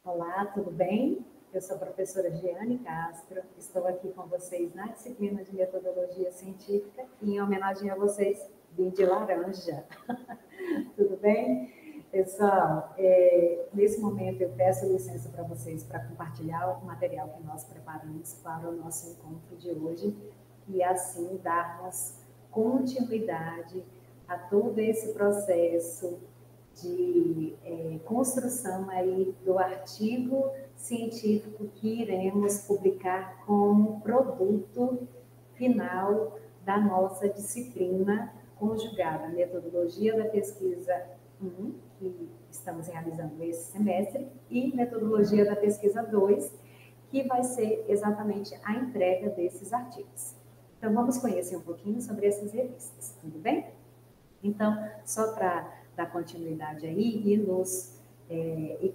Olá, tudo bem? Eu sou a professora Giane Castro, estou aqui com vocês na disciplina de Metodologia Científica e em homenagem a vocês, vim de laranja. Tudo bem? Pessoal, nesse momento eu peço licença para vocês para compartilhar o material que nós preparamos para o nosso encontro de hoje e assim darmos continuidade a todo esse processo de construção aí do artigo científico que iremos publicar como produto final da nossa disciplina conjugada, metodologia da pesquisa 1, que estamos realizando esse semestre, e metodologia da pesquisa 2, que vai ser exatamente a entrega desses artigos. Então, vamos conhecer um pouquinho sobre essas revistas, tudo bem? Então, só para dar continuidade aí e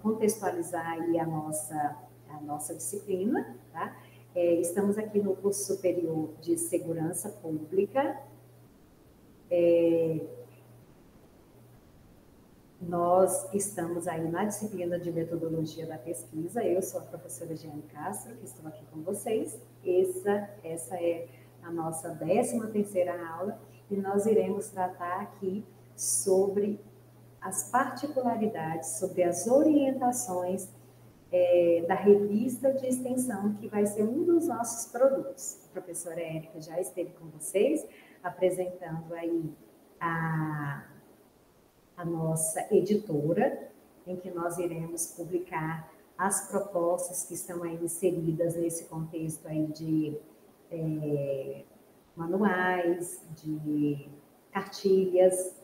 contextualizar aí a nossa disciplina, tá? Estamos aqui no curso superior de Segurança Pública. Nós estamos aí na disciplina de Metodologia da Pesquisa. Eu sou a professora Giane Castro, que estou aqui com vocês. Essa é a nossa 13ª aula e nós iremos tratar aqui sobre as particularidades, sobre as orientações da revista de extensão, que vai ser um dos nossos produtos. A professora Érica já esteve com vocês, apresentando aí a nossa editora, em que nós iremos publicar as propostas que estão aí inseridas nesse contexto aí de manuais, de cartilhas,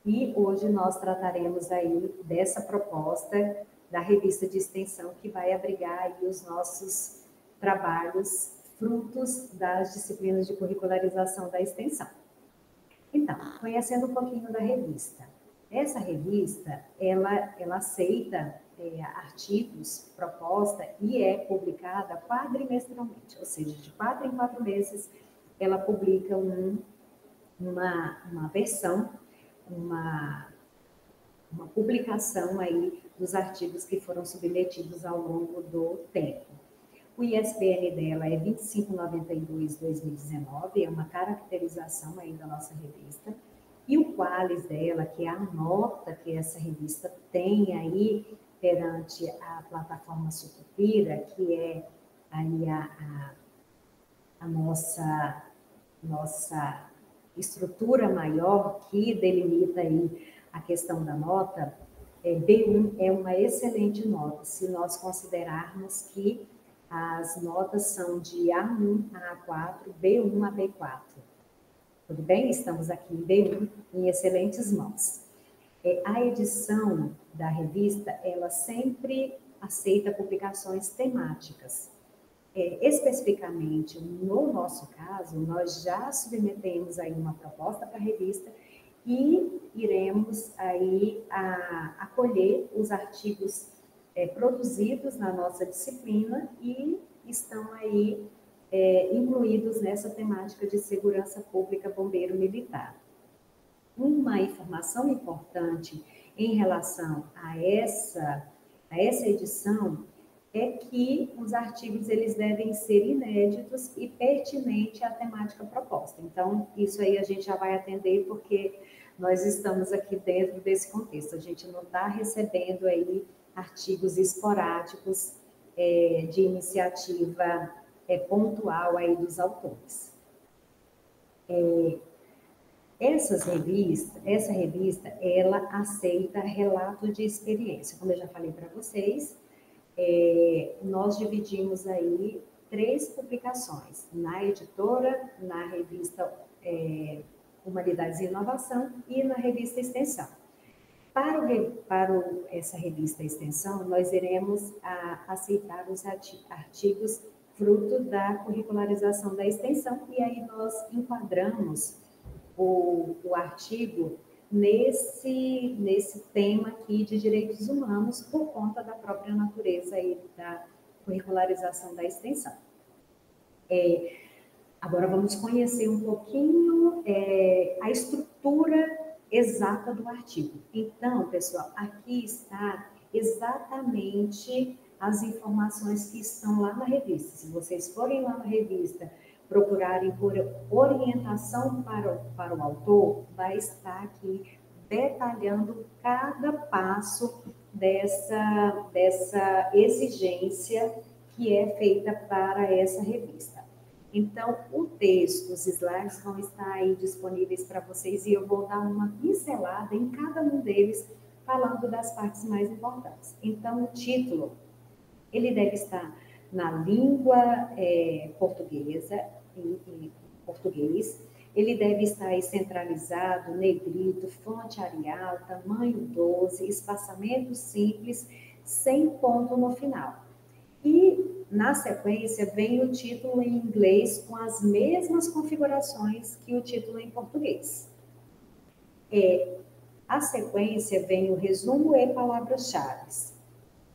e hoje nós trataremos aí dessa proposta da revista de extensão que vai abrigar aí os nossos trabalhos frutos das disciplinas de curricularização da extensão. Então, conhecendo um pouquinho da revista. Essa revista, ela aceita artigos, proposta, e é publicada quadrimestralmente, ou seja, de 4 em 4 meses, ela publica uma versão, uma publicação aí dos artigos que foram submetidos ao longo do tempo. O ISBN dela é 2592/2019, é uma caracterização aí da nossa revista. E o Qualis dela, que é a nota que essa revista tem aí perante a plataforma Sucupira, que é aí a nossa estrutura maior que delimita aí a questão da nota, B1 é uma excelente nota, se nós considerarmos que as notas são de A1 a A4, B1 a B4. Tudo bem? Estamos aqui em B1, em excelentes mãos. A edição da revista, ela sempre aceita publicações temáticas. Especificamente, no nosso caso, nós já submetemos aí uma proposta para a revista e iremos aí acolher os artigos produzidos na nossa disciplina e estão aí incluídos nessa temática de segurança pública, bombeiro militar. Uma informação importante em relação a essa edição é que os artigos eles devem ser inéditos e pertinentes à temática proposta. Então, isso aí a gente já vai atender porque nós estamos aqui dentro desse contexto. A gente não está recebendo aí artigos esporádicos de iniciativa pontual aí dos autores. Essa revista, ela aceita relato de experiência. Como eu já falei para vocês, nós dividimos aí 3 publicações, na editora, na revista Humanidades e Inovação e na revista Extensão. Para essa revista Extensão, nós iremos aceitar os artigos fruto da curricularização da extensão, e aí nós enquadramos o artigo nesse tema aqui de direitos humanos por conta da própria natureza aí da curricularização da extensão. Agora vamos conhecer um pouquinho a estrutura exata do artigo. Então, pessoal, aqui está exatamente as informações que estão lá na revista. Se vocês forem lá na revista, procurarem por orientação para o autor, vai estar aqui detalhando cada passo dessa exigência que é feita para essa revista. Então, o texto, os slides vão estar aí disponíveis para vocês e eu vou dar uma pincelada em cada um deles, falando das partes mais importantes. Então, o título, ele deve estar na língua portuguesa, em português, ele deve estar aí centralizado, negrito, fonte Arial, tamanho 12, espaçamento simples, sem ponto no final. E, na sequência, vem o título em inglês com as mesmas configurações que o título em português. A sequência vem o resumo e palavras-chave.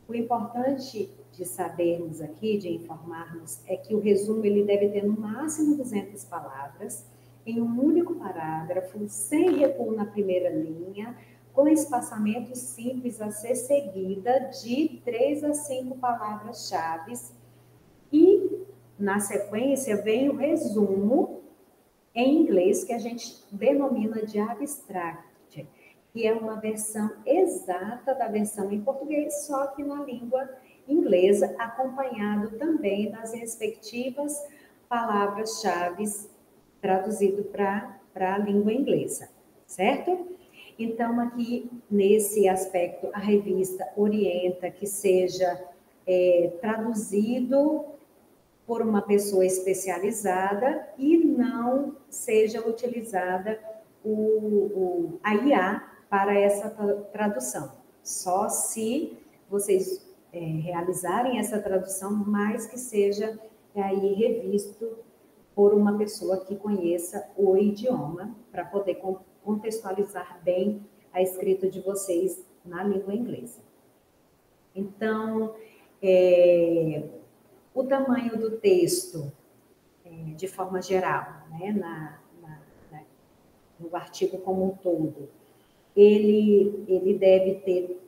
O importante de sabermos aqui, de informarmos, é que o resumo ele deve ter no máximo 200 palavras, em um único parágrafo, sem recuo na primeira linha, com espaçamento simples a ser seguida de 3 a 5 palavras-chave. E, na sequência, vem o resumo em inglês, que a gente denomina de abstract, que é uma versão exata da versão em português, só que na língua inglesa, acompanhado também das respectivas palavras-chave traduzido para a língua inglesa, certo? Então, aqui, nesse aspecto, a revista orienta que seja traduzido por uma pessoa especializada e não seja utilizada a IA para essa tradução. Só se vocês realizarem essa tradução, mas que seja aí revisto por uma pessoa que conheça o idioma, para poder contextualizar bem a escrita de vocês na língua inglesa. Então, o tamanho do texto, de forma geral, né, no artigo como um todo, ele deve ter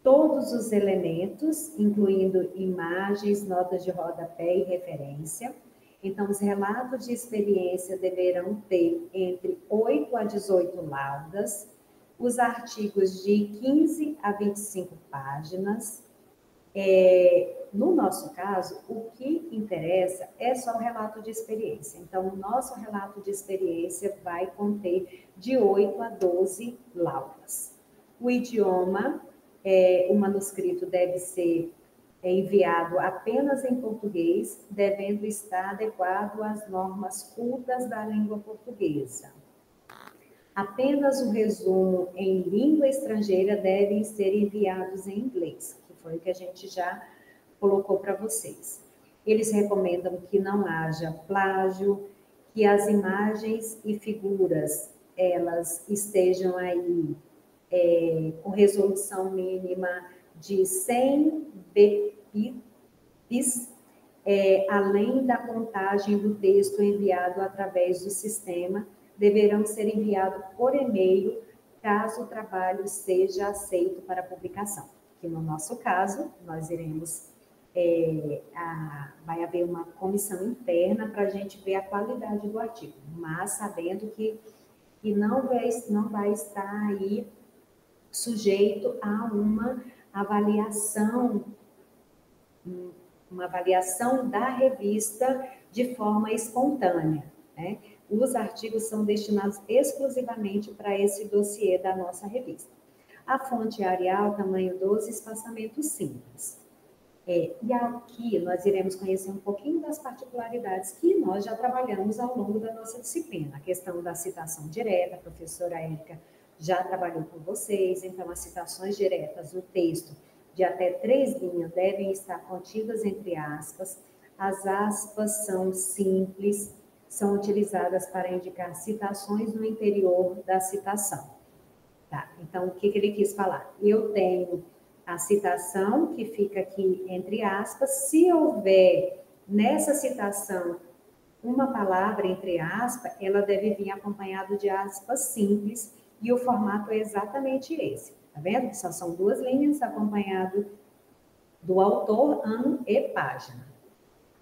todos os elementos, incluindo imagens, notas de rodapé e referência. Então, os relatos de experiência deverão ter entre 8 a 18 laudas, os artigos de 15 a 25 páginas. No nosso caso, o que interessa é só o relato de experiência. Então, o nosso relato de experiência vai conter de 8 a 12 laudas. O idioma, o manuscrito deve ser enviado apenas em português, devendo estar adequado às normas cultas da língua portuguesa. Apenas o resumo em língua estrangeira devem ser enviados em inglês, que foi o que a gente já colocou para vocês. Eles recomendam que não haja plágio, que as imagens e figuras, elas estejam aí com resolução mínima de 100 bps, além da contagem do texto enviado através do sistema, deverão ser enviados por e-mail, caso o trabalho seja aceito para publicação. Que no nosso caso, nós iremos, vai haver uma comissão interna para a gente ver a qualidade do artigo, mas sabendo que não vai estar aí sujeito a uma avaliação da revista de forma espontânea, né? Os artigos são destinados exclusivamente para esse dossiê da nossa revista. A fonte Arial, tamanho 12, espaçamento simples. E aqui nós iremos conhecer um pouquinho das particularidades que nós já trabalhamos ao longo da nossa disciplina. A questão da citação direta, a professora Érica já trabalhou com vocês, então as citações diretas no texto de até 3 linhas devem estar contidas entre aspas. As aspas são simples, são utilizadas para indicar citações no interior da citação. Tá, então, o que ele quis falar? Eu tenho a citação, que fica aqui entre aspas. Se houver nessa citação uma palavra entre aspas, ela deve vir acompanhado de aspas simples, e o formato é exatamente esse. Tá vendo? Só são 2 linhas acompanhado do autor, ano e página.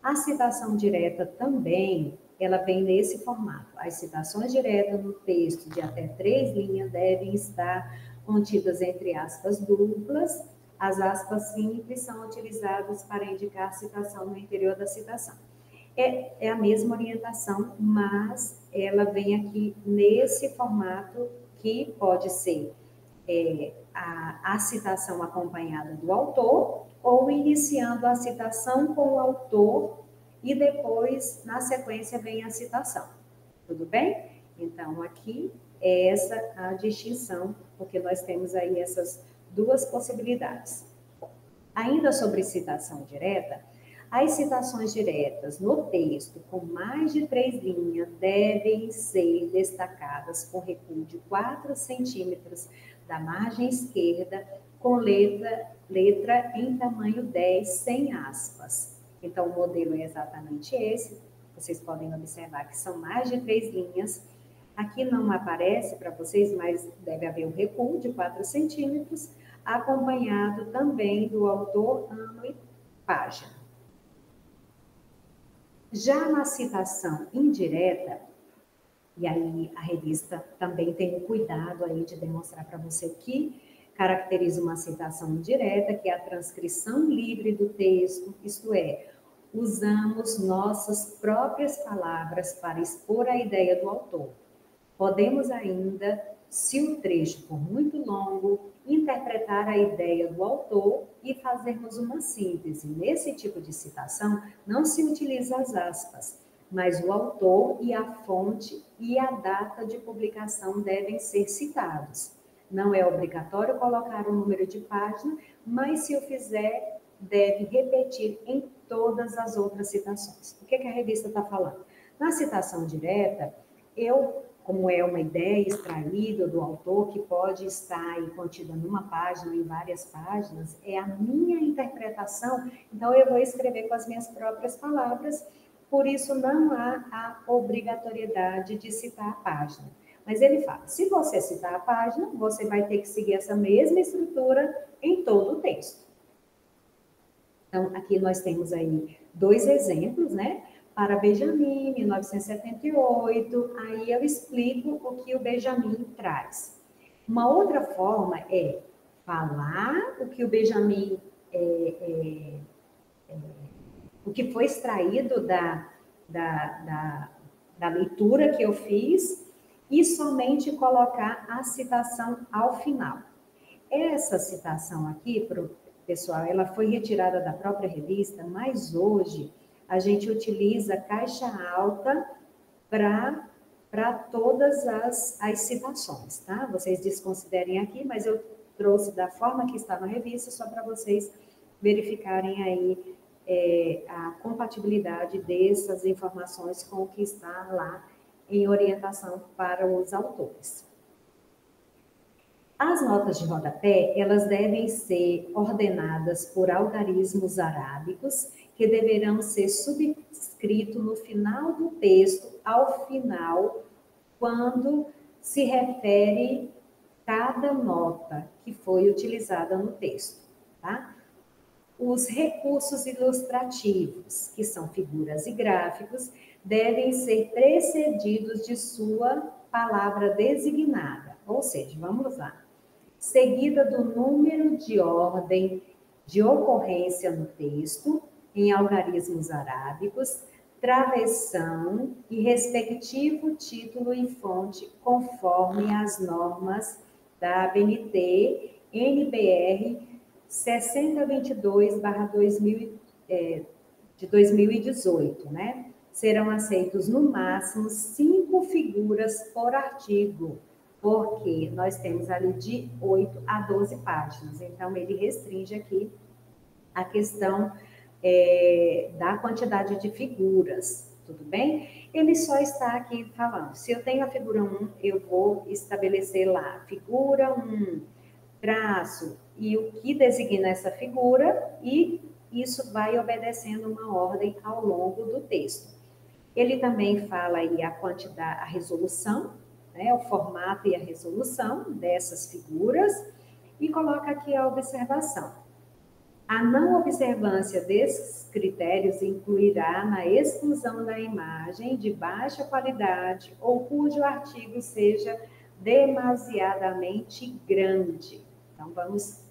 A citação direta também, ela vem nesse formato. As citações diretas no texto de até 3 linhas devem estar contidas entre aspas duplas. As aspas simples são utilizadas para indicar citação no interior da citação. É a mesma orientação, mas ela vem aqui nesse formato que pode ser a citação acompanhada do autor ou iniciando a citação com o autor e depois, na sequência, vem a citação. Tudo bem? Então, aqui é essa a distinção, porque nós temos aí essas 2 possibilidades. Ainda sobre citação direta, as citações diretas no texto com mais de 3 linhas devem ser destacadas com recuo de 4 centímetros da margem esquerda, com letra em tamanho 10, sem aspas. Então, o modelo é exatamente esse. Vocês podem observar que são mais de 3 linhas. Aqui não aparece para vocês, mas deve haver um recuo de 4 centímetros, acompanhado também do autor, ano e página. Já na citação indireta, e aí a revista também tem o cuidado aí de demonstrar para você o que caracteriza uma citação indireta, que é a transcrição livre do texto, isto é, usamos nossas próprias palavras para expor a ideia do autor. Podemos ainda, se o trecho for muito longo, interpretar a ideia do autor e fazermos uma síntese. Nesse tipo de citação, não se utiliza as aspas, mas o autor e a fonte e a data de publicação devem ser citados. Não é obrigatório colocar o número de página, mas se o fizer, deve repetir em todas as outras citações. O que a revista está falando? Na citação direta, como é uma ideia extraída do autor, que pode estar aí contida numa página, em várias páginas, é a minha interpretação, então eu vou escrever com as minhas próprias palavras, por isso não há a obrigatoriedade de citar a página. Mas ele fala, se você citar a página, você vai ter que seguir essa mesma estrutura em todo o texto. Então, aqui nós temos aí 2 exemplos, né? Para Benjamin, 1978, aí eu explico o que o Benjamin traz. Uma outra forma é falar o que o Benjamin, o que foi extraído da leitura que eu fiz e somente colocar a citação ao final. Essa citação aqui, pessoal, ela foi retirada da própria revista, mas hoje a gente utiliza caixa alta para todas as citações, tá? Vocês desconsiderem aqui, mas eu trouxe da forma que está na revista, só para vocês verificarem aí a compatibilidade dessas informações com o que está lá em orientação para os autores. As notas de rodapé, elas devem ser ordenadas por algarismos arábicos, que deverão ser subscritos no final do texto, ao final, quando se refere cada nota que foi utilizada no texto, tá? Os recursos ilustrativos, que são figuras e gráficos, devem ser precedidos de sua palavra designada, ou seja, vamos lá, seguida do número de ordem de ocorrência no texto, em algarismos arábicos, travessão e respectivo título e fonte, conforme as normas da ABNT, NBR 6022/2000, de 2018, né? Serão aceitos no máximo 5 figuras por artigo, porque nós temos ali de 8 a 12 páginas. Então, ele restringe aqui a questão da quantidade de figuras, tudo bem? Ele só está aqui falando, se eu tenho a figura 1, eu vou estabelecer lá, figura 1, traço, e o que designa essa figura, e isso vai obedecendo uma ordem ao longo do texto. Ele também fala aí a quantidade, a resolução, né, o formato e a resolução dessas figuras, E coloca aqui a observação. A não observância desses critérios incluirá na exclusão da imagem de baixa qualidade ou cujo artigo seja demasiadamente grande. Então, vamos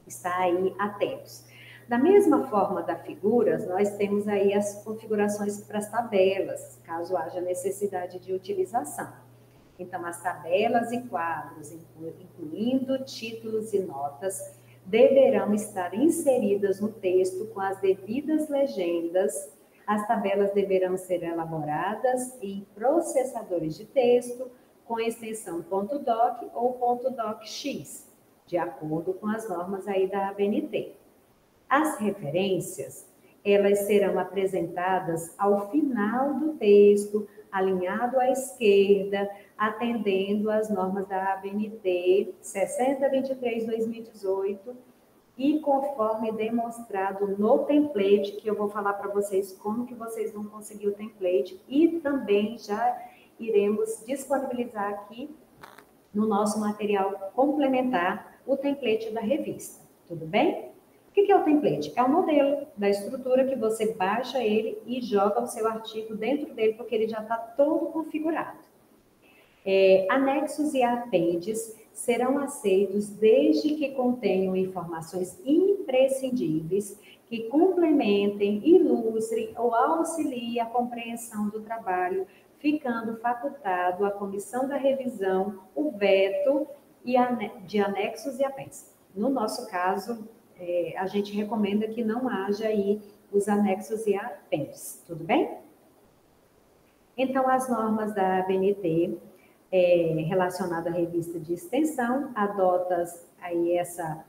estar aí atentos. Da mesma forma da figuras, nós temos aí as configurações para as tabelas, caso haja necessidade de utilização. Então, as tabelas e quadros, incluindo títulos e notas, deverão estar inseridas no texto com as devidas legendas. As tabelas deverão ser elaboradas em processadores de texto com extensão .doc ou .docx, de acordo com as normas aí da ABNT. As referências, elas serão apresentadas ao final do texto, alinhado à esquerda, atendendo às normas da ABNT 6023/2018 e conforme demonstrado no template, que eu vou falar para vocês como que vocês vão conseguir o template e também já iremos disponibilizar aqui no nosso material complementar o template da revista, tudo bem? O que é o template? É o modelo da estrutura que você baixa ele e joga o seu artigo dentro dele, porque ele já está todo configurado. Anexos e apêndices serão aceitos desde que contenham informações imprescindíveis que complementem, ilustrem ou auxiliem a compreensão do trabalho, ficando facultado à comissão da revisão o veto de anexos e apêndices. No nosso caso, a gente recomenda que não haja aí os anexos e apêndices, tudo bem? Então, as normas da ABNT relacionada à revista de extensão, adota aí essa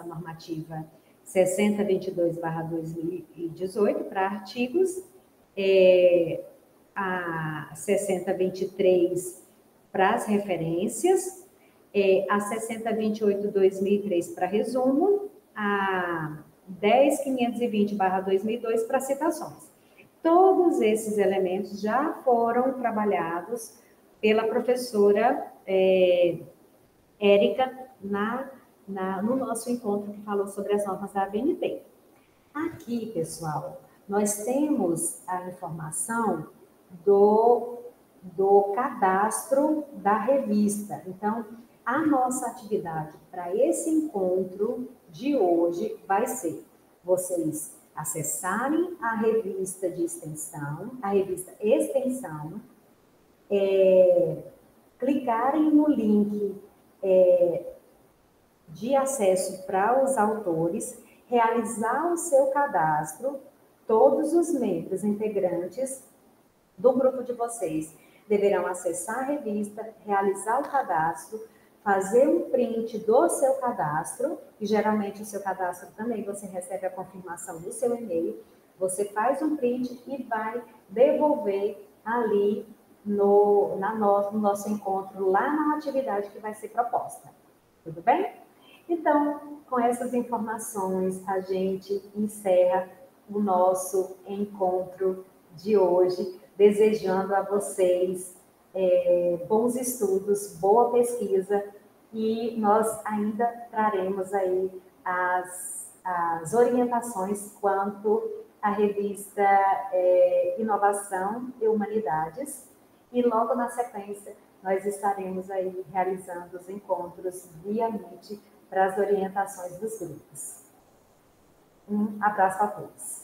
normativa 6022/2018 para artigos, a 6023 para as referências, a 6028/2003 para resumo, a 10520/2002 para citações. Todos esses elementos já foram trabalhados pela professora Érica no nosso encontro que falou sobre as normas da ABNT. Aqui, pessoal, nós temos a informação do cadastro da revista. Então, a nossa atividade para esse encontro de hoje vai ser vocês acessarem a revista de extensão, a revista Extensão, clicarem no link de acesso para os autores, realizar o seu cadastro, todos os membros integrantes do grupo de vocês deverão acessar a revista, realizar o cadastro, fazer um print do seu cadastro, e geralmente o seu cadastro também você recebe a confirmação do seu e-mail, você faz um print e vai devolver ali no nosso encontro, lá na atividade que vai ser proposta. Tudo bem? Então, com essas informações, a gente encerra o nosso encontro de hoje, desejando a vocês bons estudos, boa pesquisa, e nós ainda traremos aí as orientações quanto à revista Inovação e Humanidades, e logo na sequência nós estaremos aí realizando os encontros via Meet para as orientações dos grupos. Um abraço a todos.